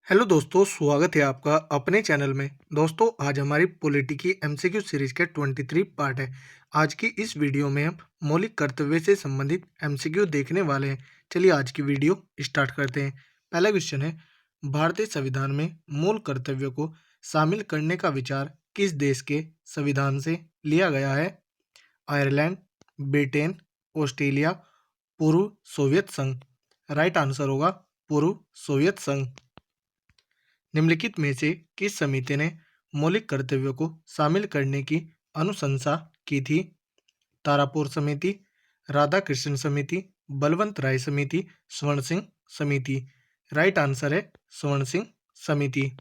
Hello दोस्तों, स्वागत है आपका अपने चैनल में। दोस्तों, आज हमारी पॉलिटी की एमसीक्यू सीरीज के 23 पार्ट है। आज की इस वीडियो में हम मौलिक कर्तव्य से संबंधित एमसीक्यू देखने वाले हैं। चलिए आज की वीडियो स्टार्ट करते हैं। पहला क्वेश्चन है, भारतीय संविधान में मूल कर्तव्यों को शामिल करने का विचार किस देश के संविधान से लिया गया है? आयरलैंड, ब्रिटेन, ऑस्ट्रेलिया, पूर्व सोवियत संघ। राइट आंसर होगा पूर्व सोवियत संघ। निम्नलिखित में से किस समिति ने मौलिक कर्तव्यों को शामिल करने की अनुशंसा की थी? तारापुर समिति, राधाकृष्ण समिति, बलवंत राय समिति, स्वर्ण सिंह समिति। राइट आंसर है स्वर्ण सिंह समिति।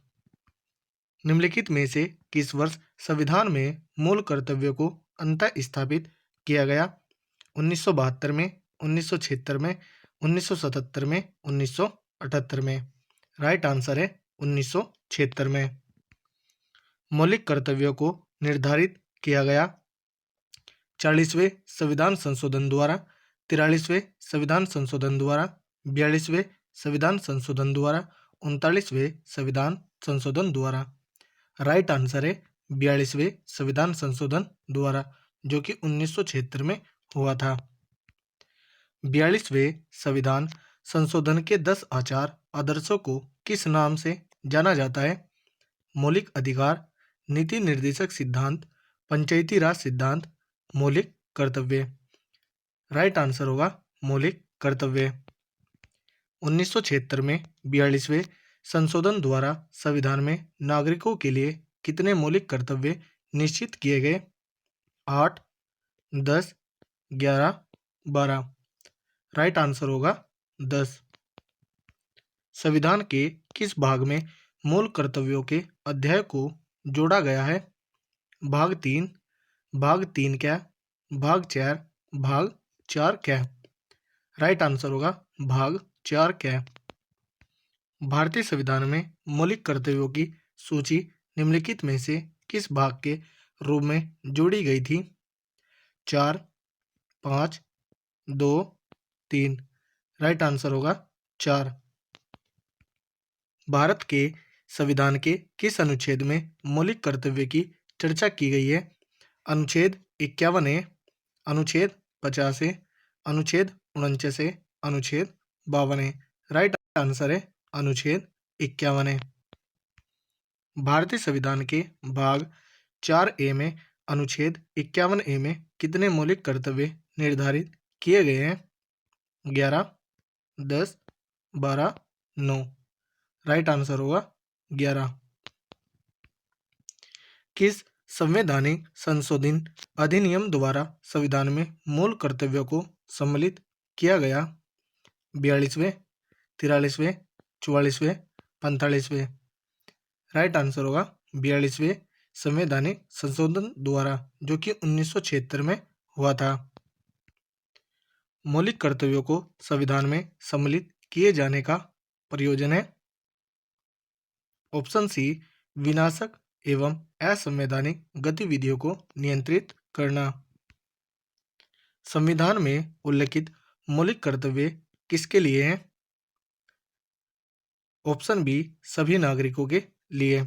निम्नलिखित में से किस वर्ष संविधान में मूल कर्तव्यों को अंतः स्थापित किया गया? 1972 में, 1976 में, 1977 में, 1978 में। राइट आंसर है 1976 में। मौलिक कर्तव्यों को निर्धारित किया गया 40वें संविधान संशोधन द्वारा, 43वें संविधान संशोधन द्वारा, 42वें संविधान संशोधन द्वारा, 39वें संविधान संशोधन द्वारा। राइट आंसर है 42वें संविधान संशोधन द्वारा, जो कि 1976 में हुआ था। 42वें संविधान संशोधन के 10 आचार आदर्शों को किस नाम से जाना जाता है? मौलिक अधिकार, नीति निर्देशक सिद्धांत, पंचायती राज सिद्धांत, मौलिक कर्तव्य। राइट आंसर होगा मौलिक कर्तव्य। 1976 में 42वें संशोधन द्वारा संविधान में नागरिकों के लिए कितने मौलिक कर्तव्य निश्चित किए गए? 8, 10, 11, 12। राइट आंसर होगा 10। संविधान के किस भाग में मूल कर्तव्यों के अध्याय को जोड़ा गया है? भाग 3, भाग 3 क्या, भाग 4, भाग 4 क्या? राइट आंसर होगा भाग 4 क्या। भारतीय संविधान में मौलिक कर्तव्यों की सूची निम्नलिखित में से किस भाग के रूप में जोड़ी गई थी? 4, 5, 2, 3। राइट आंसर होगा 4। भारत के संविधान के किस अनुच्छेद में मौलिक कर्तव्य की चर्चा की गई है? अनुच्छेद 51 ए, अनुच्छेद 50 ए, अनुच्छेद 49 ए, अनुच्छेद 52 ए। राइट आंसर है अनुच्छेद 51 ए। भारतीय संविधान के भाग 4 ए में अनुच्छेद 51 ए में कितने मौलिक कर्तव्य निर्धारित किए गए हैं? 11, 10, 12, 9। राइट आंसर होगा 11। किस संवैधानिक संशोधन अधिनियम द्वारा संविधान में मूल कर्तव्यों को सम्मिलित किया गया? 42वें, 43वें, 44वें, 45वें। राइट आंसर होगा 42वें संवैधानिक संशोधन द्वारा, जो कि 1976 में हुआ था। मौलिक कर्तव्यों को संविधान में सम्मिलित किए जाने का प्रयोजन है? ऑप्शन सी, विनाशक एवं असंवैधानिक गतिविधियों को नियंत्रित करना। संविधान में उल्लिखित मौलिक कर्तव्य किसके लिए हैं? ऑप्शन बी, सभी नागरिकों के लिए।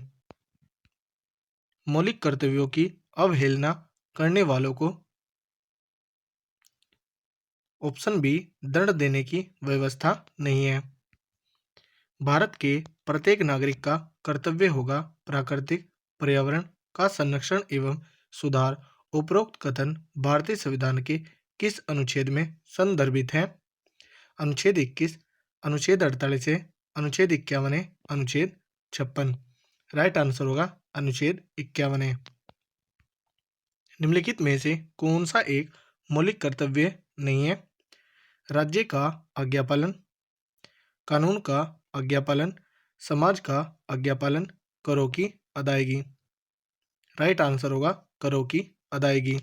मौलिक कर्तव्यों की अवहेलना करने वालों को ऑप्शन बी, दंड देने की व्यवस्था नहीं है। भारत के प्रत्येक नागरिक का कर्तव्य होगा प्राकृतिक पर्यावरण का संरक्षण एवं सुधार। उपरोक्त कथन भारतीय संविधान के किस अनुच्छेद में संदर्भित है? अनुच्छेद 21, अनुच्छेद 48 है, अनुच्छेद 51 है, अनुच्छेद 56। राइट आंसर होगा अनुच्छेद 51 है। निम्नलिखित में से कौन सा एक मौलिक कर्तव्य नहीं है? राज्य का आज्ञापालन, कानून का आज्ञापालन, समाज का आज्ञापालन, करों की अदायगी। राइट आंसर होगा करों की अदायगी।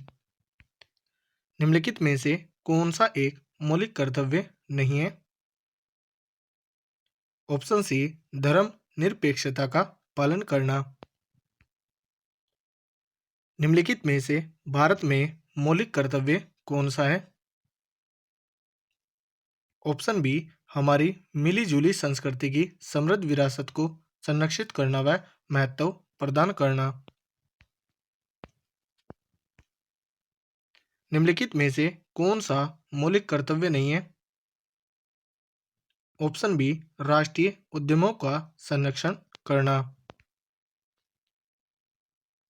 निम्नलिखित में से कौन सा एक मौलिक कर्तव्य नहीं है? ऑप्शन सी, धर्म निरपेक्षता का पालन करना। निम्नलिखित में से भारत में मौलिक कर्तव्य कौन सा है? ऑप्शन बी, हमारी मिलीजुली संस्कृति की समृद्ध विरासत को संरक्षित करना व महत्व प्रदान करना। निम्नलिखित में से कौन सा मौलिक कर्तव्य नहीं है? ऑप्शन बी, राष्ट्रीय उद्यमों का संरक्षण करना।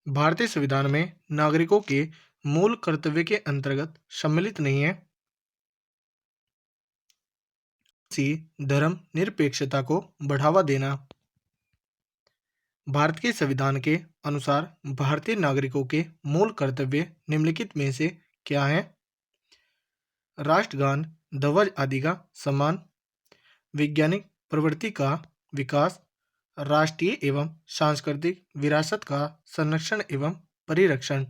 भारतीय संविधान में नागरिकों के मूल कर्तव्य के अंतर्गत सम्मिलित नहीं है। सी, धर्म निरपेक्षता को बढ़ावा देना। भारत के संविधान के अनुसार भारतीय नागरिकों के मूल कर्तव्य निम्नलिखित में से क्या है? राष्ट्रगान, ध्वज आदि का सम्मान, वैज्ञानिक प्रवृत्ति का विकास, राष्ट्रीय एवं सांस्कृतिक विरासत का संरक्षण एवं परिरक्षण।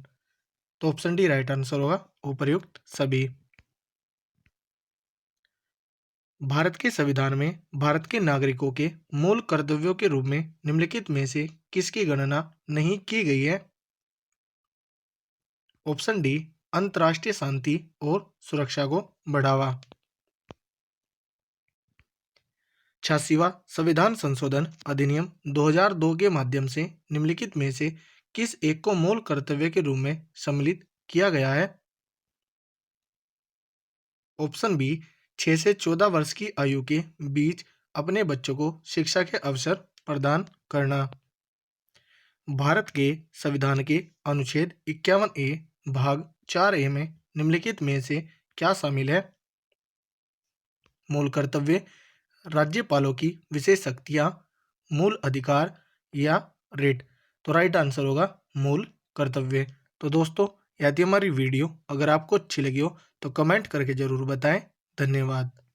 तो ऑप्शन डी राइट आंसर होगा, उपर्युक्त सभी। भारत के संविधान में भारत के नागरिकों के मूल कर्तव्यों के रूप में निम्नलिखित में से किसकी गणना नहीं की गई है? ऑप्शन डी, अंतर्राष्ट्रीय शांति और सुरक्षा को बढ़ावा। 86वां संविधान संशोधन अधिनियम 2002 के माध्यम से निम्नलिखित में से किस एक को मूल कर्तव्य के रूप में सम्मिलित किया गया है? ऑप्शन बी, 6 से 14 वर्ष की आयु के बीच अपने बच्चों को शिक्षा के अवसर प्रदान करना। भारत के संविधान के अनुच्छेद 51A भाग 4A में निम्नलिखित में से क्या शामिल है? मूल कर्तव्य, राज्यपालों की विशेष शक्तियां, मूल अधिकार या रेट। तो राइट आंसर होगा मूल कर्तव्य। तो दोस्तों, यदि हमारी वीडियो अगर आपको अच्छी लगी हो तो कमेंट करके जरूर बताएं। धन्यवाद।